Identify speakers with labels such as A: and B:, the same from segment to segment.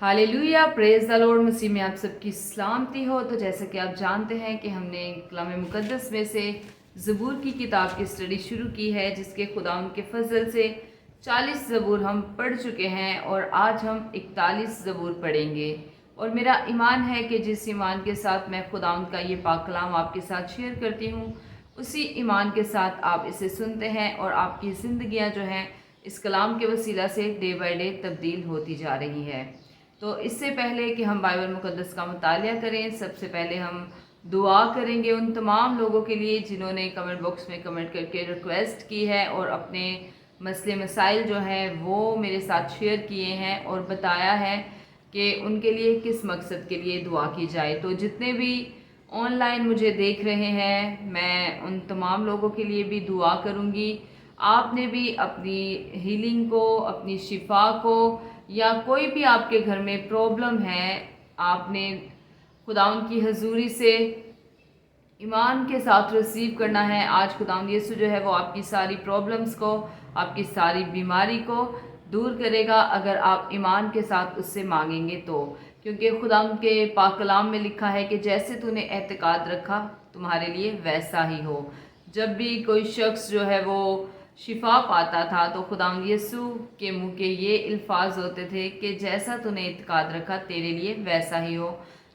A: Hallelujah, praise the lord. मसीह में आप सबकी सलामती हो। तो जैसा कि आप जानते हैं कि हमने कलाम मुकद्दस में से ज़बूर की किताब की स्टडी शुरू की है, जिसके खुदावंद के फजल से 40 ज़बूर हम पढ़ चुके हैं और आज हम 41 ज़बूर पढ़ेंगे। और मेरा ईमान है कि जिस ईमान के साथ मैं खुदावंद का ये पाक कलाम आपके साथ शेयर करती हूँ, उसी ईमान के साथ आप इसे सुनते हैं और आपकी ज़िंदगियाँ जो हैं इस कलाम के वसीला से डे बाय डे तब्दील होती जा रही है। तो इससे पहले कि हम बाइबल मुकद्दस का मुतालिया करें, सबसे पहले हम दुआ करेंगे उन तमाम लोगों के लिए जिन्होंने कमेंट बॉक्स में कमेंट करके रिक्वेस्ट की है और अपने मसले मसाइल जो हैं वो मेरे साथ शेयर किए हैं और बताया है कि उनके लिए किस मकसद के लिए दुआ की जाए। तो जितने भी ऑनलाइन मुझे देख रहे हैं, मैं उन तमाम लोगों के लिए भी दुआ करूँगी। आपने भी अपनी हीलिंग को, अपनी शिफा को, या कोई भी आपके घर में प्रॉब्लम है, आपने खुदावंद की हजूरी से ईमान के साथ रिसीव करना है। आज खुदावंद यीशु जो है वो आपकी सारी प्रॉब्लम्स को, आपकी सारी बीमारी को दूर करेगा अगर आप ईमान के साथ उससे मांगेंगे तो। क्योंकि खुदावंद के पाक कलाम में लिखा है कि जैसे तूने एतकाद रखा तुम्हारे लिए वैसा ही हो। जब भी कोई शख्स जो है वो शिफा पाता था तो खुदावंद यीशु के मुँह के ये अल्फाज होते थे कि जैसा तूने इत्काद रखा तेरे लिए वैसा ही हो।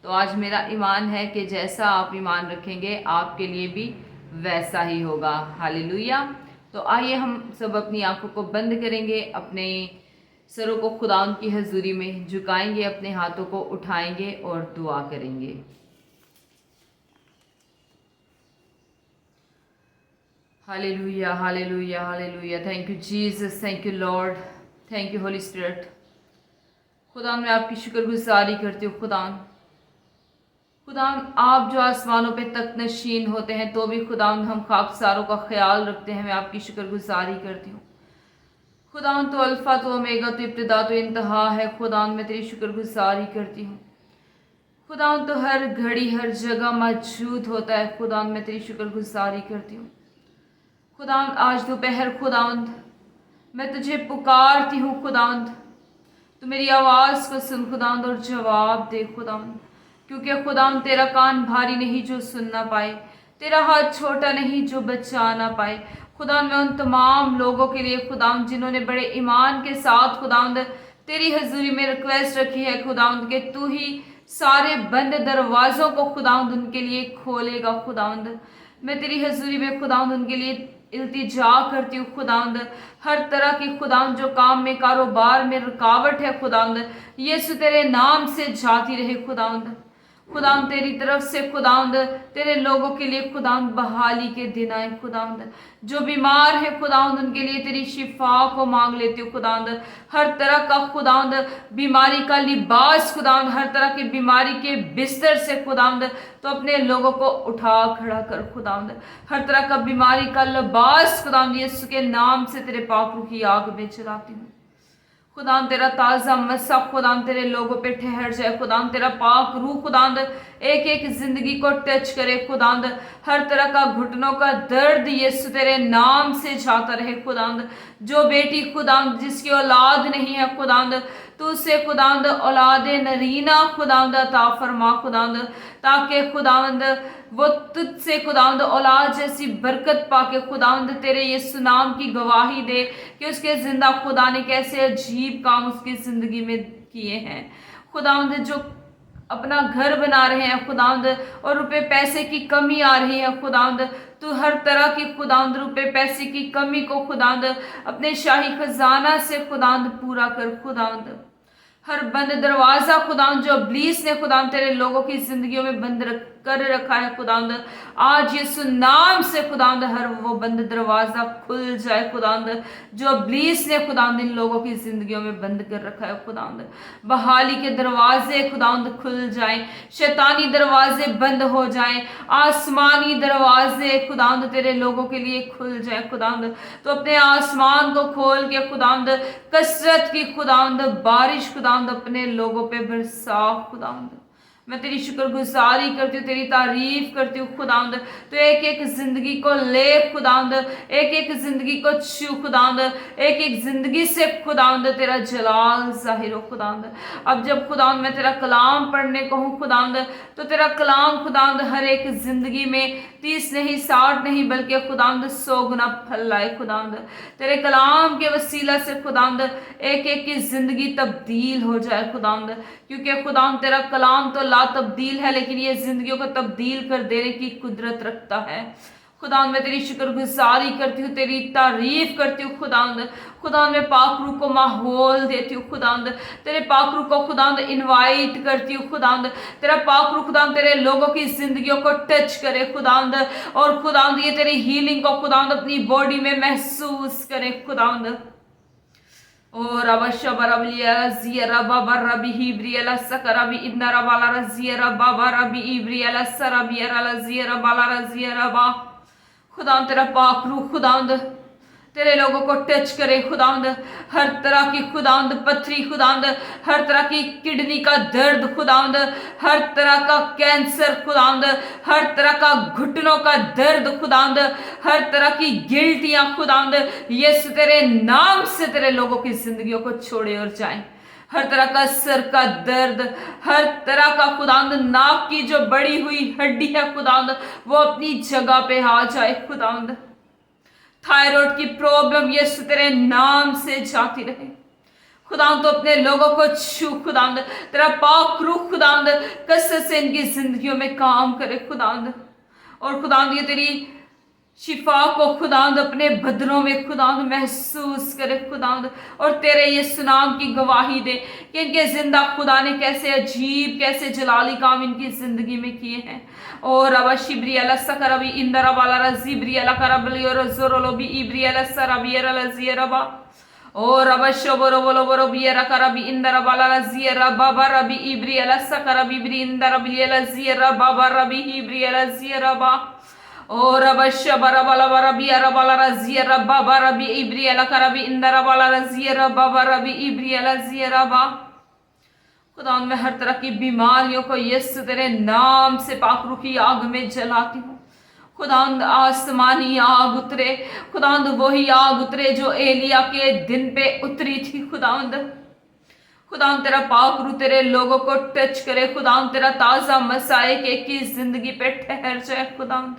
A: तो आज मेरा ईमान है कि जैसा आप ईमान रखेंगे आपके लिए भी वैसा ही होगा। हालेलुया। तो आइए हम सब अपनी आंखों को बंद करेंगे, अपने सरों को खुदावंद की हजूरी में झुकाएंगे, अपने हाथों को उठाएंगे और दुआ करेंगे। Hallelujah, hallelujah, hallelujah. Thank you Jesus, thank you Lord, thank you Holi spirit. खुदा मैं आपकी शुक्रगुजारी करती हूँ। खुदा आप जो आसमानों पे तख्त नशीन होते हैं तो भी खुदा हम खाकसारों का ख्याल रखते हैं। मैं आपकी शुक्रगुजारी करती हूँ। खुदा तो अल्फ़ा तो ओमेगा तो इब्तिदा तो इंतहा है। खुदा मैं तेरी शुक्रगुजारी करती हूँ। खुदा तो हर घड़ी हर जगह मौजूद होता है। खुदा मैं तेरी शुक्रगुजारी करती हूँ। खुदावंद आज दोपहर खुदावंद मैं तुझे पुकारती हूँ। खुदावंद तू मेरी आवाज़ को सुन खुदावंद और जवाब दे खुदावंद, क्योंकि खुदावंद तेरा कान भारी नहीं जो सुन ना पाए, तेरा हाथ छोटा नहीं जो बचा ना पाए। खुदावंद मैं उन तमाम लोगों के लिए खुदावंद जिन्होंने बड़े ईमान के साथ खुदावंद तेरी हजूरी में रिक्वेस्ट रखी है खुदावंद के तू ही सारे बंद दरवाज़ों को खुदावंद उनके लिए खोलेगा। खुदावंद मैं तेरी हजूरी में खुदावंद उनके लिए इल्तिजा करती हूँ। खुदावंद हर तरह की खुदावंद जो काम में, कारोबार में रुकावट है खुदावंद, यीशु तेरे नाम से जाती रहे। खुदावंद तेरी तरफ से खुदावंद तेरे लोगों के लिए खुदावंद बहाली के दिन आए। खुदावंद जो बीमार है खुदावंद उनके लिए तेरी शिफा को मांग लेती हूँ। खुदावंद हर तरह का खुदावंद बीमारी का लिबास खुदावंद, हर तरह की बीमारी के बिस्तर से खुदावंद तो अपने लोगों को उठा खड़ा कर। खुदावंद हर तरह का बीमारी का लिबास खुदावंद यीशु के नाम से तेरे पाक रूह की आग में चलाती हूँ। खुदाम तेरा ताज़ा मसा खुदाम तेरे लोगों पे ठहर जाए। खुदाम तेरा पाक रूह खुदाम एक एक जिंदगी को टच करे। खुदाम हर तरह का घुटनों का दर्द यीशु तेरे नाम से जाता रहे। खुदाम जो बेटी खुदाम जिसकी औलाद नहीं है खुदाम तो उसे खुदाम औलाद नरीना खुदाम अता फरमा खुदाम, ताकि खुदावंद वो तुझसे खुदावंद औलाद जैसी बरकत पाके खुदावंद तेरे यीशु नाम की गवाही दे कि उसके जिंदा खुदा ने कैसे अजीब काम उसकी ज़िंदगी में किए हैं। खुदावंद जो अपना घर बना रहे हैं खुदावंद और रुपए पैसे की कमी आ रही है खुदावंद, तो हर तरह की खुदावंद रुपए पैसे की कमी को खुदावंद अपने शाही खजाना से खुदावंद पूरा कर। खुदावंद हर बंद दरवाज़ा खुदावंद जो इब्लीस ने खुदावंद तेरे लोगों की जिंदगियों में बंद कर रखा है खुदावंद, आज यीशु नाम से खुदावंद हर वो बंद दरवाज़ा खुल जाए। खुदावंद जो इब्लीस ने खुदावंद इन लोगों की जिंदगियों में बंद कर रखा है खुदावंद, बहाली के दरवाजे खुदावंद खुल जाएं, शैतानी दरवाजे बंद हो जाएं, आसमानी दरवाजे खुदावंद तेरे लोगों के लिए खुल जाए। खुदावंद तो अपने आसमान को खोल के खुदावंद कसरत की खुदावंद बारिश खुदावंद अपने लोगों पे बरसा। खुदावंद मैं तेरी शुक्रगुजारी करती हूँ, तेरी तारीफ करती हूँ खुदावंद। तो एक एक जिंदगी को ले खुदावंद, एक एक जिंदगी को छू खुदावंद, एक एक जिंदगी से खुदावंद तेरा जलाल जाहिर हो खुदावंद। अब जब खुदावंद मैं तेरा कलाम पढ़ने को हूँ खुदावंद, तो तेरा कलाम खुदावंद हर एक जिंदगी में 30 नहीं 60 नहीं बल्कि खुदावंद 100 गुना फल लाए खुदावंद। तेरे कलाम के वसीला से खुदावंद एक एक की जिंदगी तब्दील हो जाए खुदावंद, क्योंकि खुदावंद तेरा कलाम तो ला तब्दील है, लेकिन ये जिंदगियों को तब्दील कर देने की कुदरत रखता है। खुदावंद मैं तेरी शुक्रगुजारी करती हूँ, तेरी तारीफ करती हूँ खुदावंद। खुदावंद मैं पाक रूह को माहौल देती हूँ खुदावंद, तेरे पाक रूह को खुदावंद इनवाइट करती हूँ खुदावंद। तेरा पाक रूह खुदावंद तेरे लोगों की जिंदगियों को टच करे खुदावंद, और खुदावंद ये तेरी हीलिंग को खुदावंद अपनी बॉडी में महसूस करे खुदावंद। और अवश्य जियरा बाबा रबी हिब्रियला सकरबी इन्नरा बाला जियरा बाबा रबी इब्रियला सरबियरा जियरा बाला जियरा बा। खुदावंद तेरा पाक रूह खुदावंद तेरे लोगों को टच करे खुदावंद। हर तरह की खुदावंद पथरी खुदावंद, हर तरह की किडनी का दर्द खुदावंद, हर तरह का कैंसर खुदावंद, हर तरह का घुटनों का दर्द खुदावंद, हर तरह की गिल्टियां खुदावंद, यीशु तेरे नाम से तेरे लोगों की जिंदगियों को छोड़े और जाए। हर तरह का सर का दर्द, हर तरह का खुदावंद नाक की जो बड़ी हुई हड्डी है खुदावंद, वो अपनी जगह पे आ जाए खुदावंद। थायराइड की प्रॉब्लम यीशु तेरे नाम से जाती रहे खुदावंद। तो अपने लोगों को छू खुदावंद, तेरा पाक रूह खुदावंद कसरत से इनकी जिंदगियों में काम करे खुदावंद। और खुदावंद ये तेरी शिफा को खुदावंद अपने बदनों में खुदावंद महसूस करे खुदावंद, और तेरे यीशु नाम की गवाही दे कि इनके जिंदा खुदा ने कैसे अजीब कैसे जलाली काम इनकी जिंदगी में किए हैं। और अवशिब्रियला सकरबी इंदरा बाला रजिब्रियला करबली और जोरोलोबी इब्रियला सरबियरा लजियरबा। और अवश्य बोरो बोलो बोरो बियरा करबी इंदरा बाला रजियरा बाबा रबी इब्रियला सकरबी ब्री इंदरा बियला जियरा बाबा रबी इब्रियला जियरबा। और अवश्य बरा बाला बरा बियरा बाला रजियरा बाबा रबी इब्रियला करबी इंदरा बाला रजियरा बाबा रबी इब्रियला जियरबा। खुदावंद मैं हर तरह की बीमारियों को यीशु तेरे नाम से पाक रूह की आग में जलाती हूँ खुदावंद। आसमानी आग उतरे खुदावंद, वही आग उतरे जो एलिया के दिन पे उतरी थी खुदावंद। खुदावंद तेरा पाक रूह तेरे लोगों को टच करे खुदावंद, तेरा ताजा मसाए के की जिंदगी पे ठहर जाए खुदावंद।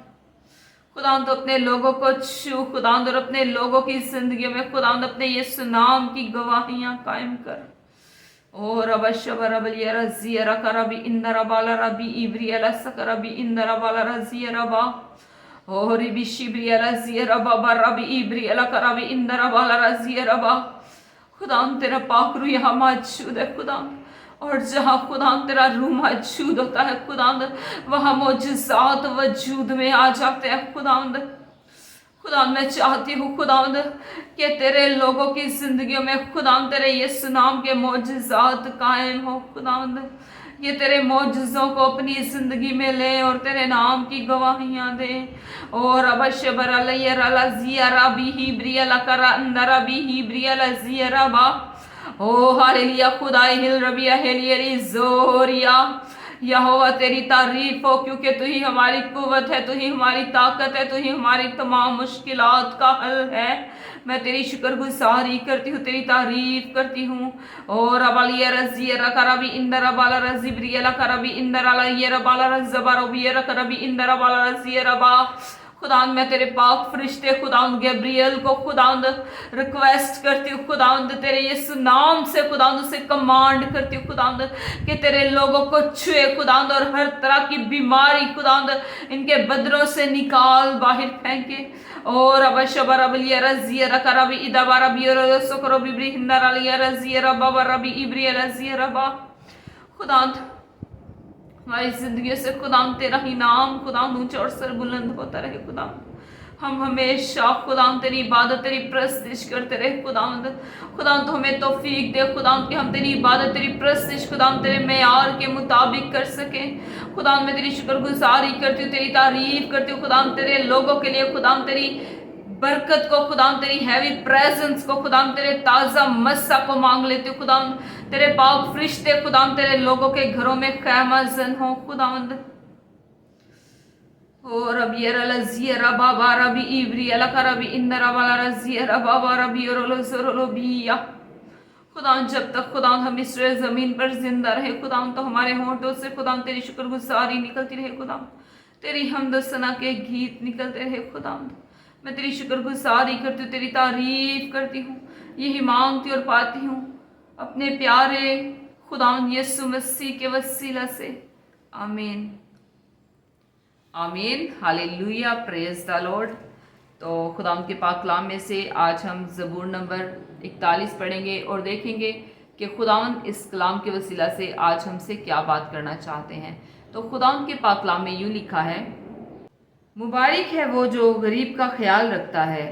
A: खुदावंद तो अपने लोगों को छू खुदावंद, और अपने लोगों की जिंदगी में खुदावंद अपने यीशु नाम की गवाहियां कायम कर। और अवश्य बरबलिया रजियरा करबी इंदरा बाला रबी इब्रियला सकरबी इंदरा बाला रजियरा बा। और बिशिब्रियला जियरा बाबा रबी इब्रियला करबी इंदरा बाला रजियरा बा। खुदावंद तेरा पाक रूह यहाँ मौजूद है खुदावंद, और जहाँ खुदावंद तेरा रूह मौजूद होता है खुदावंद, वहाँ मौजूदात वजूद में आ जाते हैं खुदावंद। खुदावंद मैं चाहती हूँ खुदावंद कि तेरे लोगों की जिंदगियों में खुदावंद तेरे यीशु नाम के मौजूदात कायम हो खुदावंद। ये तेरे मौजूज़ों को अपनी जिंदगी में ले और तेरे नाम की गवाहियाँ दे। और अवश्य बरला जियरा बी हिब्रियला करा अंदरा बी हिब्रियला जियरा बा। ओ हालेलुया खुदाई हिल रबिया हेलियरी जोरिया। यहोवा तेरी तारीफ हो, क्योंकि तू ही हमारी कुव्वत है, तू ही हमारी ताकत है, तू ही हमारी तमाम मुश्किलात का हल है। मैं तेरी शुक्रगुजारी करती हूँ, तेरी तारीफ करती हूँ। और अबालिया रजियरा करबी इंदरा बाला रजिब्रियला करबी इंदरा लायरा बाला रजबारोबियरा करबी इंदरा बाला रजियरा बा। खुदावंद मैं तेरे पाक फरिश्ते खुदावंद गैब्रियल को खुदावंद रिक्वेस्ट करती हूँ खुदावंद, तेरे यीशु नाम से खुदावंद से कमांड करती हूँ खुदावंद कि तेरे लोगों को छुए खुदावंद, और हर तरह की बीमारी खुदावंद इनके बदरों से निकाल बाहर फेंके। और अवश्य बरबलिया रजियरा करबी इदा बरबी और सकरबी ब्रिहिंदरा लिया रजियरा बाबा रबी इब्रिया रजियरा बा। खुदावंद हमारी जिंदगी से खुदाम तेरा ही नाम खुदाम ऊंचा और सरबुलंद होता रहे खुदाम। हम हमेशा खुदाम तेरी इबादत तेरी प्रस्तिश करते रहे खुदाम। खुदाम तो हमें तौफीक दे खुदाम कि हम तेरी इबादत तेरी प्रस्तिश खुदाम तेरे मेयार के मुताबिक कर सके। खुदाम मैं तेरी शुक्रगुजारी करती हूँ, तेरी तारीफ करती हूँ खुदाम, तेरे लोगों के लिए खुदाम तेरी बरकत को, खुदाम तेरी हैवी प्रेजेंस को, खुदाम तेरे ताज़ा मस्सा को मांग लेती हूँ। खुदाम तेरे पाक फरिश्ते खुदाम तेरे लोगों के घरों में क़यामत ज़न हो। खुदावंद ओ रबी रजी रबाबा रबी इवरी अलका रबी इंदरा वाला रजी रबाबा रबी और बिया। खुदाम जब तक खुदाम हम इस ज़मीन पर जिंदा रहे खुदाम, तो हमारे होंठों से खुदाम तेरी शुक्रगुजारी निकलती रहे खुदाम, तेरी हमद सना के गीत निकलते रहे खुदाम। मैं तेरी शुक्रगुजारी करती हूँ, तेरी तारीफ करती हूँ, यही मांगती और पाती हूँ अपने प्यारे खुदाम यीशु मसीह के वसीला से। आमीन आमीन हालेलुया, प्रेज द लॉर्ड। तो खुदाम के पाक कलाम में से आज हम ज़बूर नंबर 41 पढ़ेंगे और देखेंगे कि खुदावंद इस कलाम के वसीला से आज हमसे क्या बात करना चाहते हैं। तो खुदावंद के पाक कलाम में यूँ लिखा है, मुबारक है वो जो गरीब का ख्याल रखता है,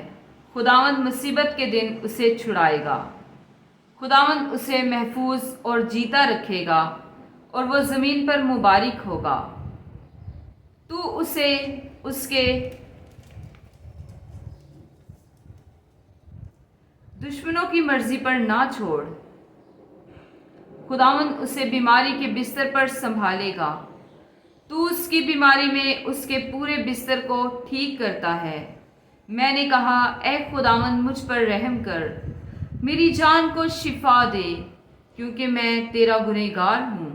A: खुदावंद मुसीबत के दिन उसे छुड़ाएगा। खुदावंद उसे महफूज और जीता रखेगा और वो ज़मीन पर मुबारक होगा। तू उसे उसके दुश्मनों की मर्जी पर ना छोड़। खुदावंद उसे बीमारी के बिस्तर पर संभालेगा। तू उसकी बीमारी में उसके पूरे बिस्तर को ठीक करता है। मैंने कहा, ऐ खुदावंद मुझ पर रहम कर, मेरी जान को शिफा दे, क्योंकि मैं तेरा गुनहगार हूँ।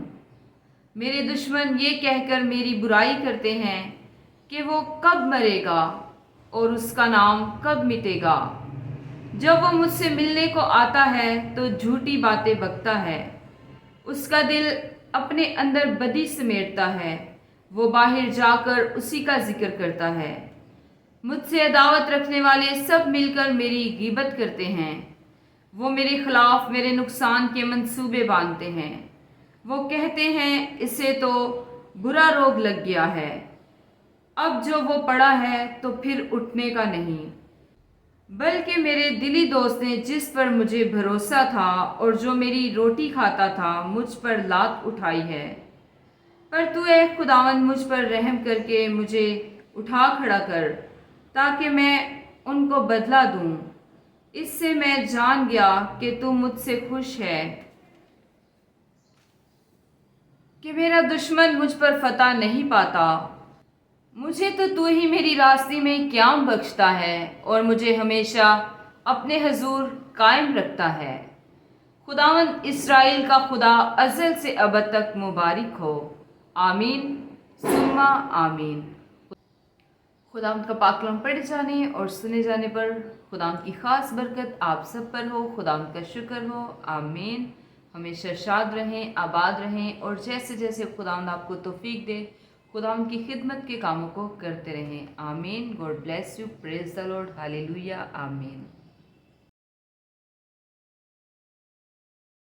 A: मेरे दुश्मन ये कहकर मेरी बुराई करते हैं कि वो कब मरेगा और उसका नाम कब मिटेगा। जब वो मुझसे मिलने को आता है तो झूठी बातें बकता है। उसका दिल अपने अंदर बदी समेटता है, वो बाहर जाकर उसी का जिक्र करता है। मुझसे अदावत रखने वाले सब मिलकर मेरी गीबत करते हैं। वो मेरे खिलाफ मेरे नुकसान के मंसूबे बांधते हैं। वो कहते हैं, इसे तो बुरा रोग लग गया है, अब जो वो पड़ा है तो फिर उठने का नहीं। बल्कि मेरे दिली दोस्त ने जिस पर मुझे भरोसा था और जो मेरी रोटी खाता था, मुझ पर लात उठाई है। पर तू ऐ खुदावंद मुझ पर रहम करके मुझे उठा खड़ा कर, ताकि मैं उनको बदला दूं। इससे मैं जान गया कि तू मुझसे खुश है, कि मेरा दुश्मन मुझ पर फतह नहीं पाता। मुझे तो तू ही मेरी रास्ते में क़याम बख्शता है और मुझे हमेशा अपने हजूर कायम रखता है। खुदावंद इस्राएल का खुदा अज़ल से अबद तक मुबारक हो। आमीन सुम्मा आमीन। खुदावंद का पाक कलाम पढ़े जाने और सुने जाने पर खुदावंद की ख़ास बरकत आप सब पर हो। खुदावंद का शुक्र हो। आमीन। हमेशा शाद रहें, आबाद रहें और जैसे जैसे खुदावंद आपको तौफीक दे, खुदावंद की खिदमत के कामों को करते रहें। आमीन। God bless you. Praise the Lord. Hallelujah. आमीन।